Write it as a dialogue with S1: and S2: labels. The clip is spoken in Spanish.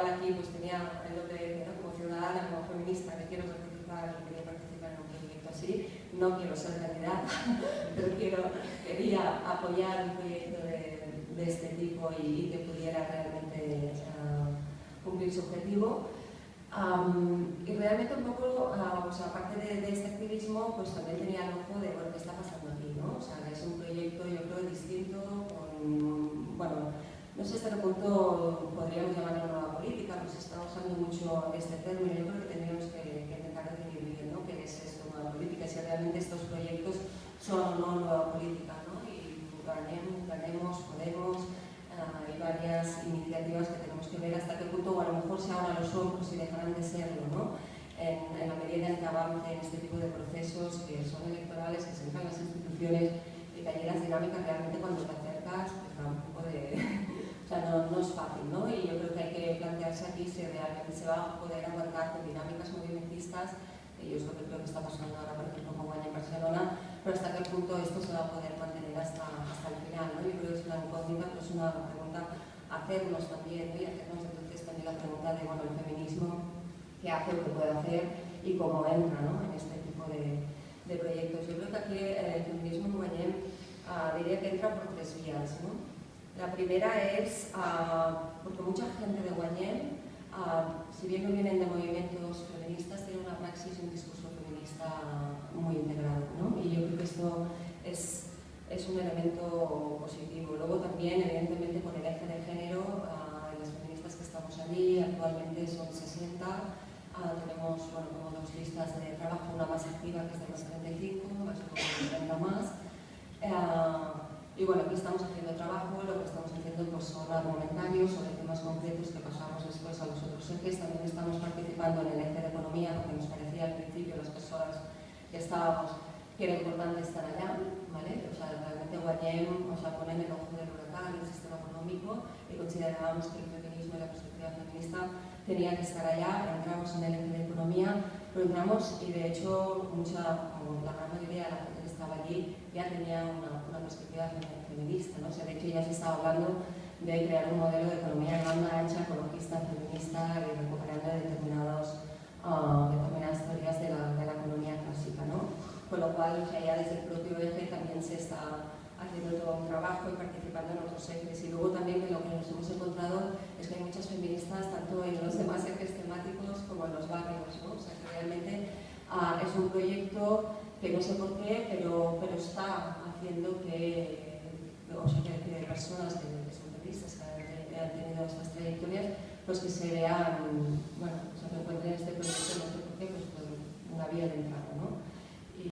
S1: igual aquí pues tenía el doble, ¿no? Como ciudadana, como feminista, que quiero participar, que quería participar en un proyecto así, no quiero ser candidata, pero quería apoyar un proyecto de este tipo y que pudiera realmente cumplir su objetivo. Y realmente un poco, pues aparte de este activismo, pues también tenía el ojo de, bueno, qué está pasando aquí, ¿no? O sea, que es un proyecto, yo creo, distinto, con, bueno, no sé hasta qué punto podríamos llamarlo nueva política, pues se está usando mucho este término. Yo creo que tendríamos que intentar definir bien, ¿no? ¿Qué es esto, nueva política? Si realmente estos proyectos son o no nueva política, ¿no? Y ganemos, podemos, hay varias iniciativas que tenemos que ver hasta qué punto, o a lo mejor si ahora lo son, pues si dejarán de serlo, ¿no? En la medida en que avancen este tipo de procesos que son electorales, que se entran las instituciones y que allí las dinámicas realmente cuando te acercas, pues da un poco de... o sea, no es fácil, ¿no? Y yo creo que hay que plantearse aquí si realmente se va a poder aguantar con dinámicas movimentistas, y yo es lo que creo que está pasando ahora, por ejemplo, con Guanya en Barcelona, pero hasta qué punto esto se va a poder mantener hasta el final, ¿no? Yo creo que es una incógnita, pero es una pregunta a hacernos también, ¿no? Y hacernos entonces también la pregunta de, bueno, el feminismo, qué hace o qué puede hacer y cómo entra, ¿no? En este tipo de proyectos. Yo creo que aquí el feminismo en Guanyem diría que entra por tres vías, ¿no? La primera es porque mucha gente de Guanyem, si bien no vienen de movimientos feministas, tienen una praxis y un discurso feminista muy integrado, ¿no? Y yo creo que esto es un elemento positivo. Luego también, evidentemente, con el eje de género, las feministas que estamos allí actualmente son 60, tenemos, bueno, como dos listas de trabajo, una más activa que es de más 35, más como 30 más. Y bueno, aquí estamos haciendo trabajo, lo que estamos haciendo pues, son argumentarios sobre temas concretos que pasamos después a los otros ejes. También estamos participando en el eje de economía porque nos parecía al principio las personas que estábamos que era importante estar allá, ¿vale? O sea, realmente Guanyem, o sea, ponen el ojo del huracán el sistema económico y considerábamos que el feminismo y la perspectiva feminista tenía que estar allá. Entramos en el eje de economía, pero entramos y de hecho la gran mayoría de la gente que estaba allí ya tenía una perspectiva feminista, ¿no? O sea, de hecho ya se estaba hablando de crear un modelo de economía de banda ancha, ecologista, feminista y recuperando determinadas teorías de la economía clásica, ¿no? Con lo cual, o sea, ya desde el propio eje también se está haciendo todo un trabajo y participando en otros ejes. Y luego también que lo que nos hemos encontrado es que hay muchas feministas tanto en los demás ejes temáticos como en los barrios, ¿no? O sea, que realmente es un proyecto que no sé por qué, pero está haciendo que, o sea, que personas que son feministas, que han tenido estas trayectorias, pues que se vean, bueno, o sea, que encuentren este proyecto, no sé por qué, pues una vía de entrada, ¿no?